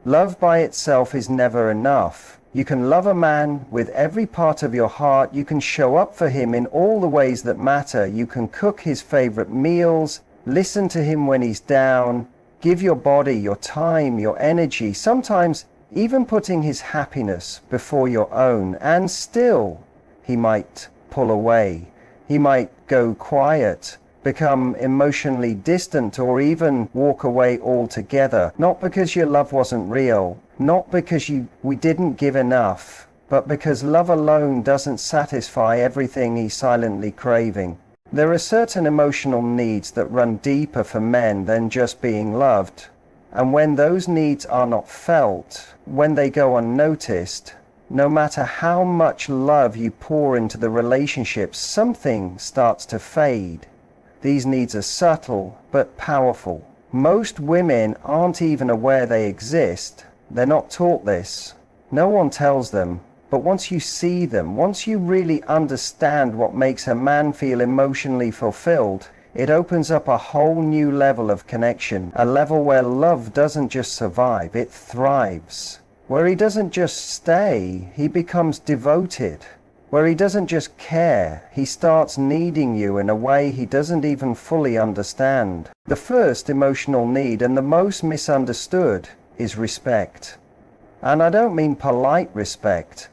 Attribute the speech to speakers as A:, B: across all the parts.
A: Love by itself is never enough. You can love a man with every part of your heart. You can show up for him in all the ways that matter. You can cook his favorite meals, listen to him when he's down, give your body, your time, your energy, sometimes even putting his happiness before your own, and still he might pull away. He might go quiet, become emotionally distant, or even walk away altogether. Not because your love wasn't real, not because we didn't give enough, but because love alone doesn't satisfy everything he's silently craving. There are certain emotional needs that run deeper for men than just being loved. And when those needs are not felt, when they go unnoticed, no matter how much love you pour into the relationship, something starts to fade. These needs are subtle but powerful. Most women aren't even aware they exist. They're not taught this. No one tells them. But once you see them, once you really understand what makes a man feel emotionally fulfilled, it opens up a whole new level of connection, a level where love doesn't just survive, it thrives. Where he doesn't just stay, he becomes devoted. Where he doesn't just care, he starts needing you in a way he doesn't even fully understand. The first emotional need, and the most misunderstood, is respect. And I don't mean polite respect.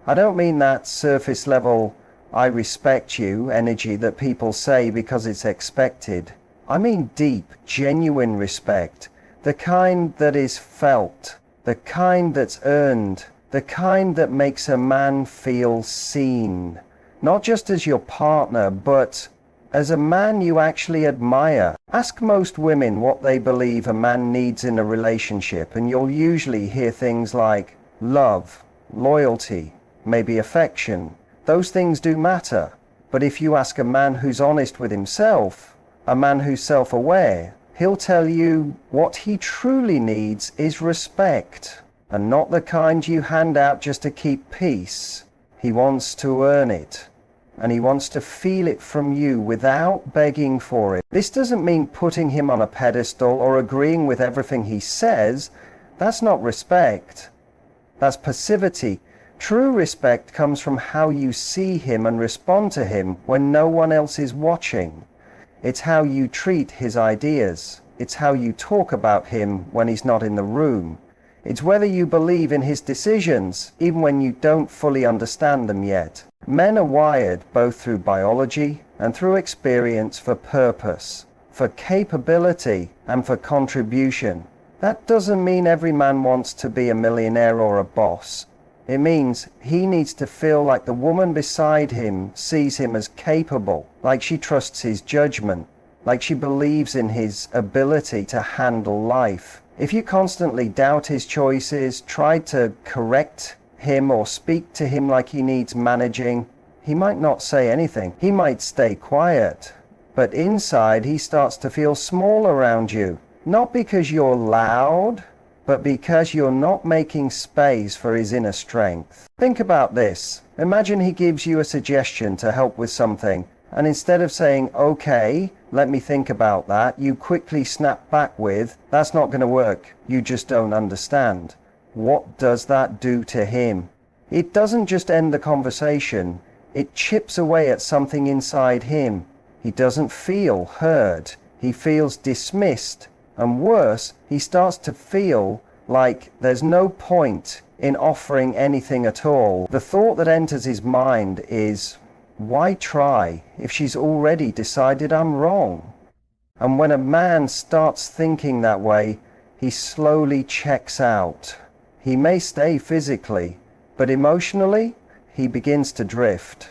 A: I don't mean that surface level, I respect you energy that people say because it's expected. I mean deep, genuine respect. The kind that is felt. The kind that's earned. The kind that makes a man feel seen. Not just as your partner, but as a man you actually admire. Ask most women what they believe a man needs in a relationship, and you'll usually hear things like love, loyalty, maybe affection. Those things do matter. But if you ask a man who's honest with himself, a man who's self-aware, he'll tell you what he truly needs is respect. And not the kind you hand out just to keep peace. He wants to earn it. And he wants to feel it from you without begging for it. This doesn't mean putting him on a pedestal or agreeing with everything he says. That's not respect. That's passivity. True respect comes from how you see him and respond to him when no one else is watching. It's how you treat his ideas. It's how you talk about him when he's not in the room. It's whether you believe in his decisions, even when you don't fully understand them yet. Men are wired, both through biology and through experience, for purpose, for capability, and for contribution. That doesn't mean every man wants to be a millionaire or a boss. It means he needs to feel like the woman beside him sees him as capable, like she trusts his judgment, like she believes in his ability to handle life. If you constantly doubt his choices, try to correct him or speak to him like he needs managing, he might not say anything. He might stay quiet. But inside he starts to feel small around you. Not because you're loud, but because you're not making space for his inner strength. Think about this. Imagine he gives you a suggestion to help with something, and instead of saying, okay, let me think about that, you quickly snap back with, that's not going to work, you just don't understand. What does that do to him? It doesn't just end the conversation, it chips away at something inside him. He doesn't feel heard, he feels dismissed, and worse, he starts to feel like there's no point in offering anything at all. The thought that enters his mind is, why try if she's already decided I'm wrong? And when a man starts thinking that way, he slowly checks out. He may stay physically, but emotionally, he begins to drift.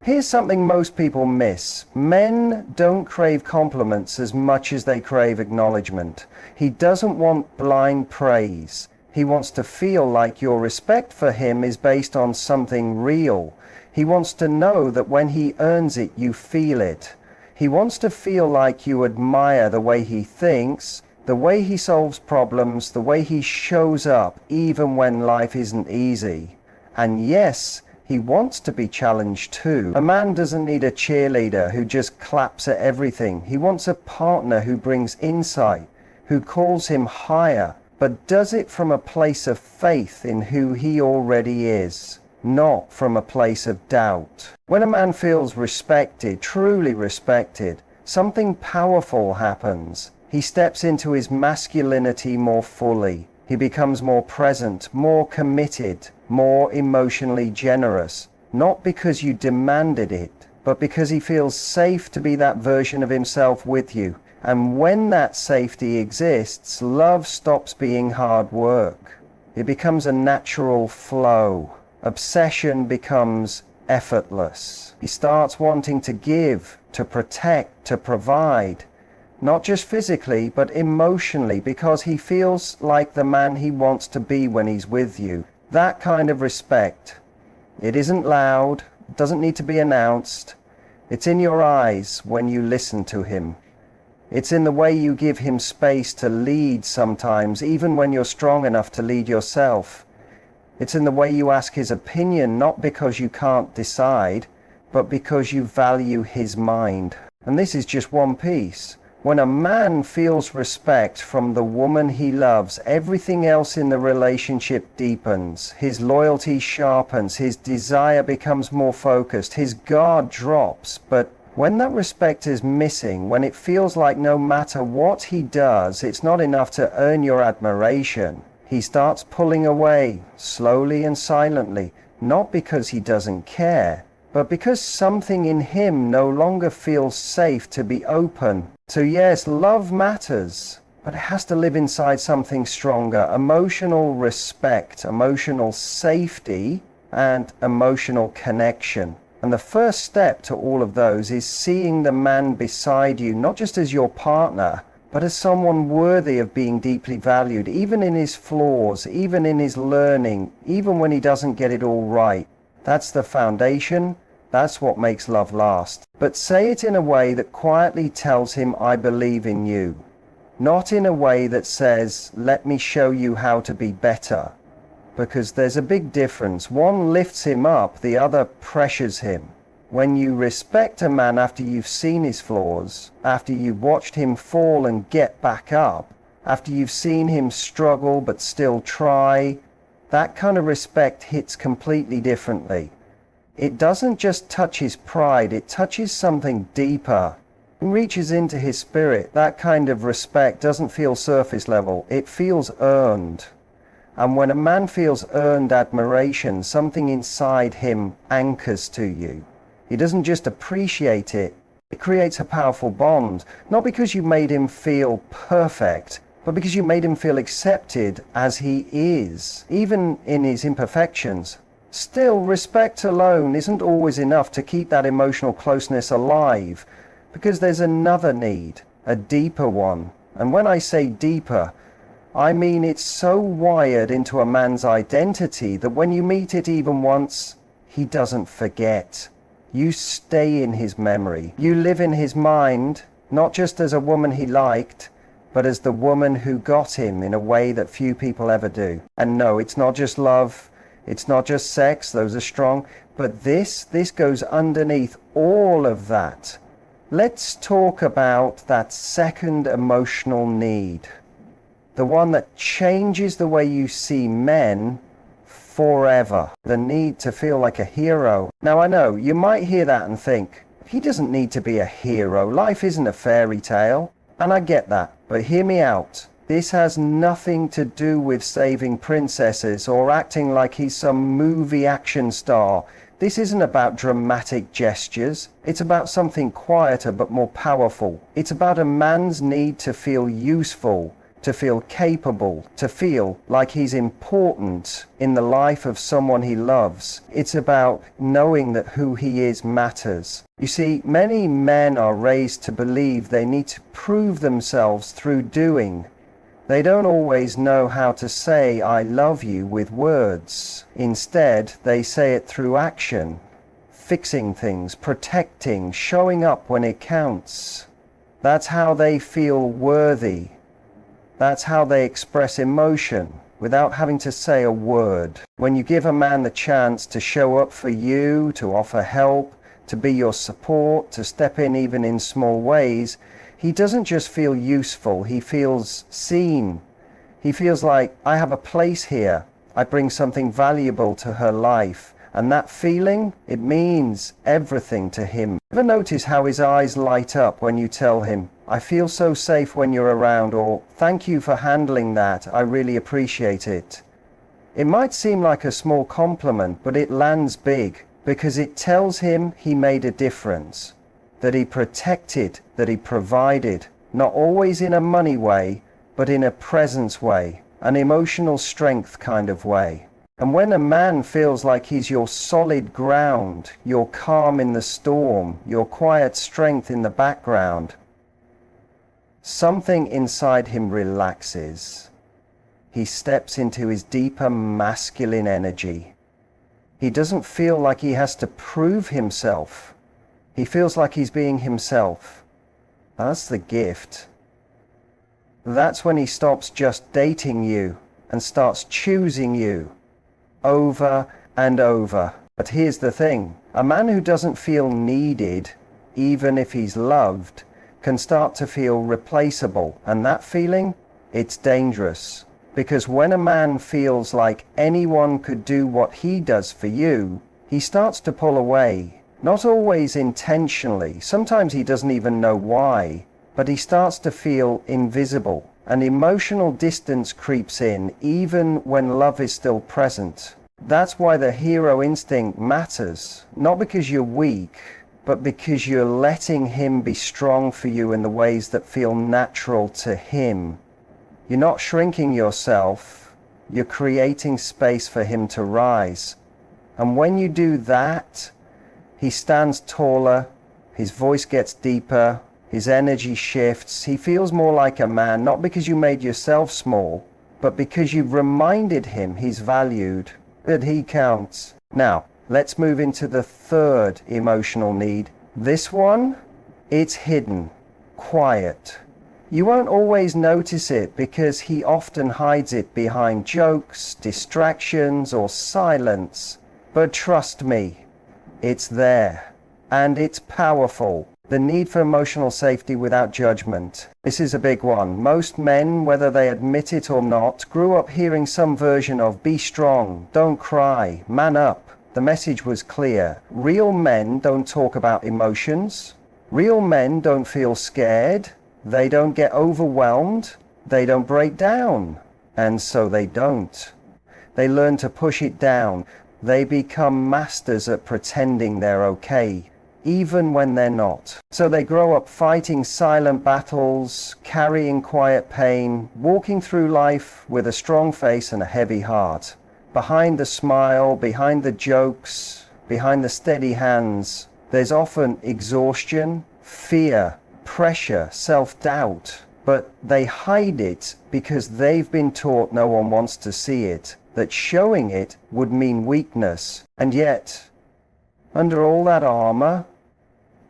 A: Here's something most people miss. Men don't crave compliments as much as they crave acknowledgement. He doesn't want blind praise. He wants to feel like your respect for him is based on something real. He wants to know that when he earns it, you feel it. He wants to feel like you admire the way he thinks, the way he solves problems, the way he shows up even when life isn't easy. And yes, he wants to be challenged too. A man doesn't need a cheerleader who just claps at everything. He wants a partner who brings insight, who calls him higher, but does it from a place of faith in who he already is, not from a place of doubt. When a man feels respected, truly respected, something powerful happens. He steps into his masculinity more fully. He becomes more present, more committed, more emotionally generous, not because you demanded it, but because he feels safe to be that version of himself with you. And when that safety exists, love stops being hard work. It becomes a natural flow. Obsession becomes effortless. He starts wanting to give, to protect, to provide, not just physically, but emotionally, because he feels like the man he wants to be when he's with you. That kind of respect. It isn't loud, it doesn't need to be announced. It's in your eyes when you listen to him. It's in the way you give him space to lead sometimes, even when you're strong enough to lead yourself. It's in the way you ask his opinion, not because you can't decide, but because you value his mind. And this is just one piece. When a man feels respect from the woman he loves, everything else in the relationship deepens. His loyalty sharpens, his desire becomes more focused, his guard drops. But when that respect is missing, when it feels like no matter what he does, it's not enough to earn your admiration, he starts pulling away, slowly and silently, not because he doesn't care, but because something in him no longer feels safe to be open. So yes, love matters, but it has to live inside something stronger. Emotional respect, emotional safety, and emotional connection. And the first step to all of those is seeing the man beside you, not just as your partner, but as someone worthy of being deeply valued, even in his flaws, even in his learning, even when he doesn't get it all right. That's the foundation. That's what makes love last. But say it in a way that quietly tells him, I believe in you. Not in a way that says, let me show you how to be better. Because there's a big difference. One lifts him up, the other pressures him. When you respect a man after you've seen his flaws, after you've watched him fall and get back up, after you've seen him struggle but still try, that kind of respect hits completely differently. It doesn't just touch his pride, it touches something deeper. It reaches into his spirit. That kind of respect doesn't feel surface level, it feels earned. And when a man feels earned admiration, something inside him anchors to you. He doesn't just appreciate it, it creates a powerful bond. Not because you made him feel perfect, but because you made him feel accepted as he is, even in his imperfections. Still, respect alone isn't always enough to keep that emotional closeness alive, because there's another need, a deeper one. And when I say deeper, I mean it's so wired into a man's identity that when you meet it even once, he doesn't forget. You stay in his memory. You live in his mind, not just as a woman he liked, but as the woman who got him in a way that few people ever do. And no, it's not just love, it's not just sex, those are strong, but this goes underneath all of that. Let's talk about that second emotional need. The one that changes the way you see men forever. The need to feel like a hero. Now I know, you might hear that and think, he doesn't need to be a hero. Life isn't a fairy tale. And I get that, but hear me out. This has nothing to do with saving princesses or acting like he's some movie action star. This isn't about dramatic gestures. It's about something quieter but more powerful. It's about a man's need to feel useful, to feel capable, to feel like he's important in the life of someone he loves. It's about knowing that who he is matters. You see, many men are raised to believe they need to prove themselves through doing. They don't always know how to say I love you with words. Instead, they say it through action, fixing things, protecting, showing up when it counts. That's how they feel worthy. That's how they express emotion without having to say a word. When you give a man the chance to show up for you, to offer help, to be your support, to step in even in small ways, he doesn't just feel useful, he feels seen. He feels like, I have a place here. I bring something valuable to her life. And that feeling, it means everything to him. Ever notice how his eyes light up when you tell him, I feel so safe when you're around, or thank you for handling that, I really appreciate it. It might seem like a small compliment, but it lands big because it tells him he made a difference, that he protected, that he provided, not always in a money way, but in a presence way, an emotional strength kind of way. And when a man feels like he's your solid ground, your calm in the storm, your quiet strength in the background, something inside him relaxes. He steps into his deeper masculine energy. He doesn't feel like he has to prove himself. He feels like he's being himself. That's the gift. That's when he stops just dating you and starts choosing you over and over. But here's the thing, a man who doesn't feel needed, even if he's loved, can start to feel replaceable. And that feeling, it's dangerous. Because when a man feels like anyone could do what he does for you, he starts to pull away. Not always intentionally, sometimes he doesn't even know why, but he starts to feel invisible. An emotional distance creeps in even when love is still present. That's why the hero instinct matters, not because you're weak, but because you're letting him be strong for you in the ways that feel natural to him. You're not shrinking yourself, you're creating space for him to rise. And when you do that, he stands taller, his voice gets deeper, his energy shifts, he feels more like a man, not because you made yourself small, but because you've reminded him he's valued, that he counts. Now, let's move into the third emotional need. This one, it's hidden, quiet. You won't always notice it because he often hides it behind jokes, distractions, or silence. But trust me, it's there, and it's powerful. The need for emotional safety without judgment. This is a big one. Most men, whether they admit it or not, grew up hearing some version of be strong, don't cry, man up. The message was clear. Real men don't talk about emotions. Real men don't feel scared. They don't get overwhelmed. They don't break down. And so they don't. They learn to push it down. They become masters at pretending they're okay, even when they're not. So they grow up fighting silent battles, carrying quiet pain, walking through life with a strong face and a heavy heart. Behind the smile, behind the jokes, behind the steady hands, there's often exhaustion, fear, pressure, self-doubt. But they hide it because they've been taught no one wants to see it, that showing it would mean weakness. And yet, under all that armor,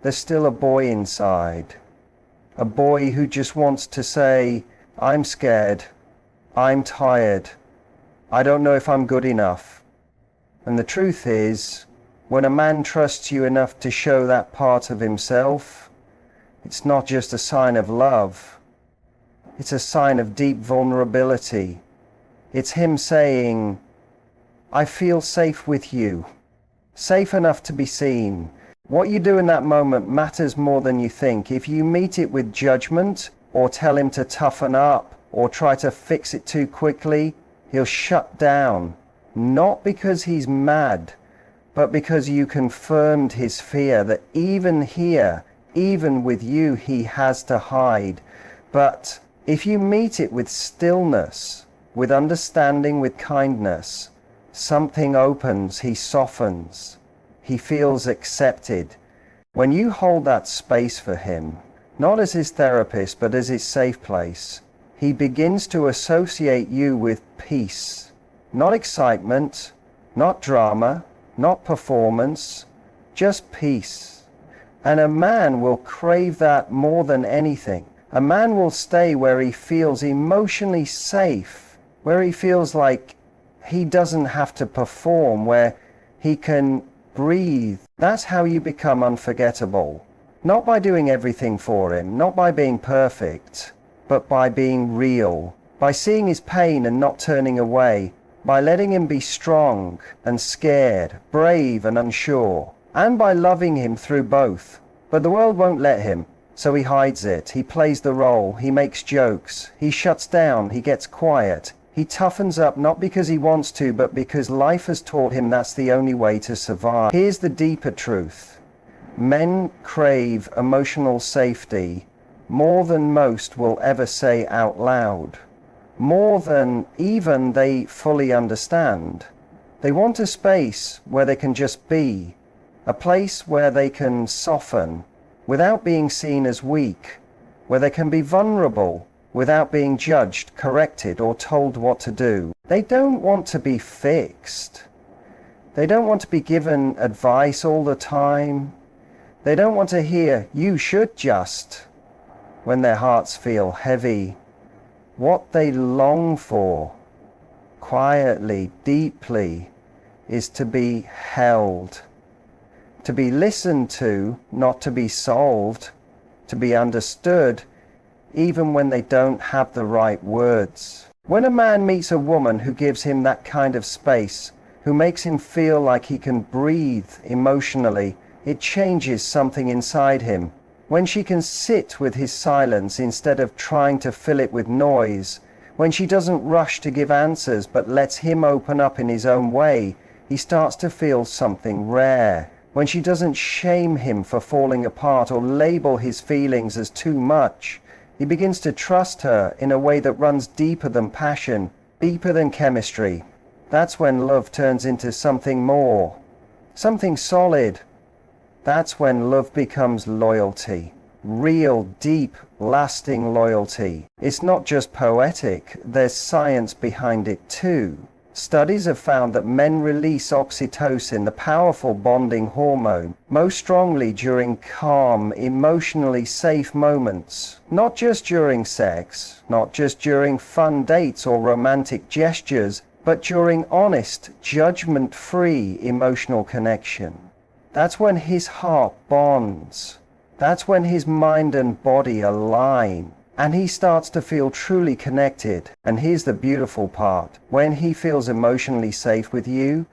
A: there's still a boy inside. A boy who just wants to say, I'm scared, I'm tired, I don't know if I'm good enough. And the truth is, when a man trusts you enough to show that part of himself, it's not just a sign of love, it's a sign of deep vulnerability. It's him saying, I feel safe with you, safe enough to be seen. What you do in that moment matters more than you think. If you meet it with judgment, or tell him to toughen up, or try to fix it too quickly, he'll shut down. Not because he's mad, but because you confirmed his fear that even here, even with you, he has to hide. But if you meet it with stillness, with understanding, with kindness, something opens, he softens. He feels accepted. When you hold that space for him, not as his therapist, but as his safe place, he begins to associate you with peace. Not excitement, not drama, not performance, just peace. And a man will crave that more than anything. A man will stay where he feels emotionally safe, where he feels like he doesn't have to perform, where he can breathe. That's how you become unforgettable. Not by doing everything for him, not by being perfect, but by being real. by seeing his pain and not turning away, by letting him be strong and scared, brave and unsure, and by loving him through both. But the world won't let him, so he hides it. He plays the role, he makes jokes, he shuts down, he gets quiet. He toughens up not because he wants to, but because life has taught him that's the only way to survive. Here's the deeper truth. Men crave emotional safety more than most will ever say out loud. More than even they fully understand. They want a space where they can just be. A place where they can soften without being seen as weak. Where they can be vulnerable without being judged, corrected, or told what to do. They don't want to be fixed. They don't want to be given advice all the time. They don't want to hear, "You should just," when their hearts feel heavy. What they long for, quietly, deeply, is to be held. To be listened to, not to be solved. To be understood, even when they don't have the right words. When a man meets a woman who gives him that kind of space, who makes him feel like he can breathe emotionally, it changes something inside him. When she can sit with his silence instead of trying to fill it with noise, when she doesn't rush to give answers but lets him open up in his own way, he starts to feel something rare. When she doesn't shame him for falling apart or label his feelings as too much, he begins to trust her in a way that runs deeper than passion, deeper than chemistry. That's when love turns into something more, something solid. That's when love becomes loyalty. Real, deep, lasting loyalty. It's not just poetic, there's science behind it too. Studies have found that men release oxytocin, the powerful bonding hormone, most strongly during calm, emotionally safe moments. Not just during sex, not just during fun dates or romantic gestures, but during honest, judgment-free emotional connection. That's when his heart bonds. That's when his mind and body align. And he starts to feel truly connected. And here's the beautiful part. When he feels emotionally safe with you,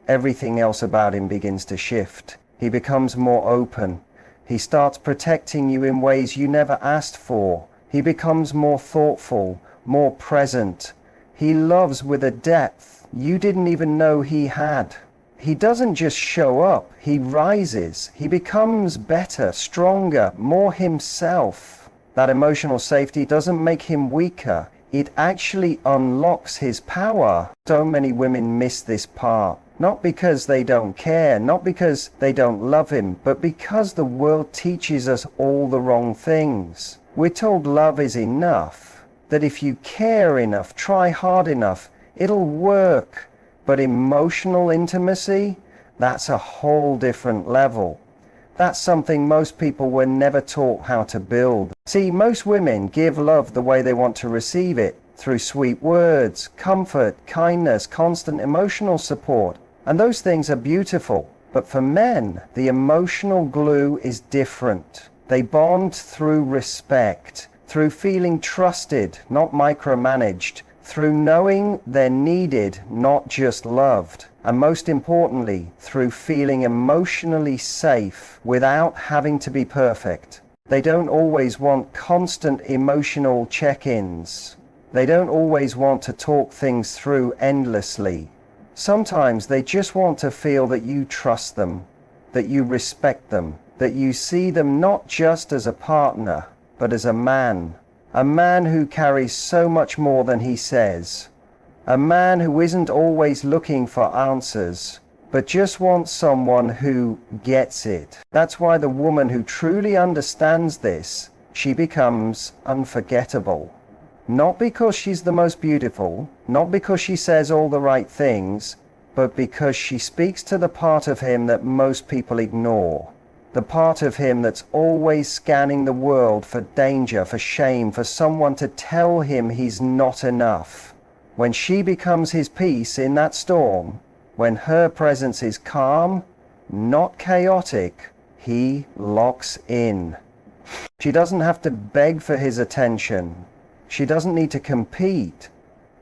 A: everything else about him begins to shift. He becomes more open. He starts protecting you in ways you never asked for. He becomes more thoughtful, more present. He loves with a depth you didn't even know he had. He doesn't just show up, he rises. He becomes better, stronger, more himself. That emotional safety doesn't make him weaker. It actually unlocks his power. So many women miss this part. Not because they don't care, not because they don't love him, but because the world teaches us all the wrong things. We're told love is enough, that if you care enough, try hard enough, it'll work. But emotional intimacy, that's a whole different level. That's something most people were never taught how to build. See, most women give love the way they want to receive it, through sweet words, comfort, kindness, constant emotional support. And those things are beautiful. But for men, the emotional glue is different. They bond through respect, through feeling trusted, not micromanaged, through knowing they're needed, not just loved. And most importantly, through feeling emotionally safe without having to be perfect. They don't always want constant emotional check-ins. They don't always want to talk things through endlessly. Sometimes they just want to feel that you trust them, that you respect them, that you see them not just as a partner, but as a man. A man who carries so much more than he says. A man who isn't always looking for answers, but just wants someone who gets it. That's why the woman who truly understands this, she becomes unforgettable. Not because she's the most beautiful, not because she says all the right things, but because she speaks to the part of him that most people ignore. The part of him that's always scanning the world for danger, for shame, for someone to tell him he's not enough. When she becomes his peace in that storm, when her presence is calm, not chaotic, he locks in. She doesn't have to beg for his attention. She doesn't need to compete,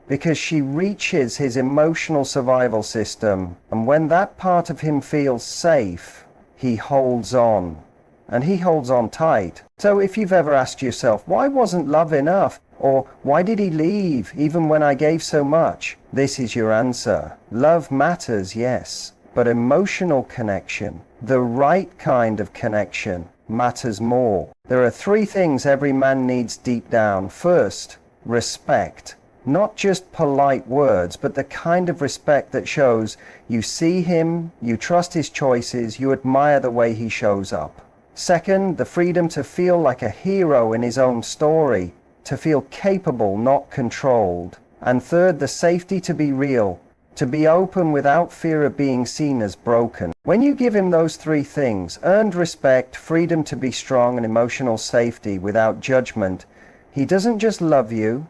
A: because she reaches his emotional survival system, and when that part of him feels safe, he holds on. And he holds on tight. So if you've ever asked yourself, why wasn't love enough? Or why did he leave even when I gave so much? This is your answer. Love matters, yes, but emotional connection, the right kind of connection, matters more. There are three things every man needs deep down. First, respect. Not just polite words, but the kind of respect that shows you see him, you trust his choices, you admire the way he shows up. Second, the freedom to feel like a hero in his own story, to feel capable, not controlled. And third, the safety to be real, to be open without fear of being seen as broken. When you give him those three things, earned respect, freedom to be strong, and emotional safety without judgment, he doesn't just love you,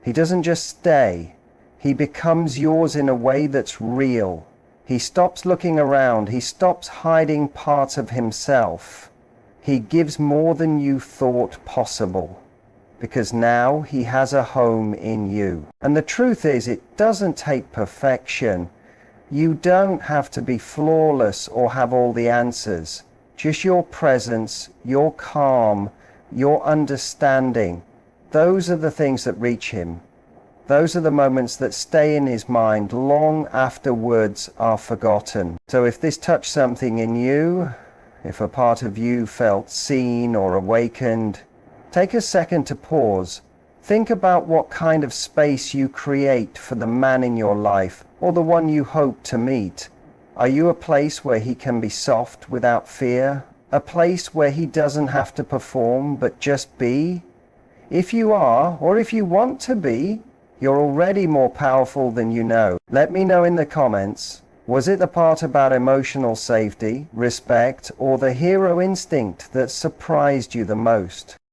A: he doesn't just stay, he becomes yours in a way that's real. He stops looking around, he stops hiding parts of himself. He gives more than you thought possible, because now he has a home in you. And the truth is, it doesn't take perfection. You don't have to be flawless or have all the answers. Just your presence, your calm, your understanding. Those are the things that reach him. Those are the moments that stay in his mind long after words are forgotten. So if this touched something in you, if a part of you felt seen or awakened, take a second to pause. Think about what kind of space you create for the man in your life, or the one you hope to meet. Are you a place where he can be soft without fear? A place where he doesn't have to perform, but just be? If you are, or if you want to be, you're already more powerful than you know. Let me know in the comments. Was it the part about emotional safety, respect, or the hero instinct that surprised you the most?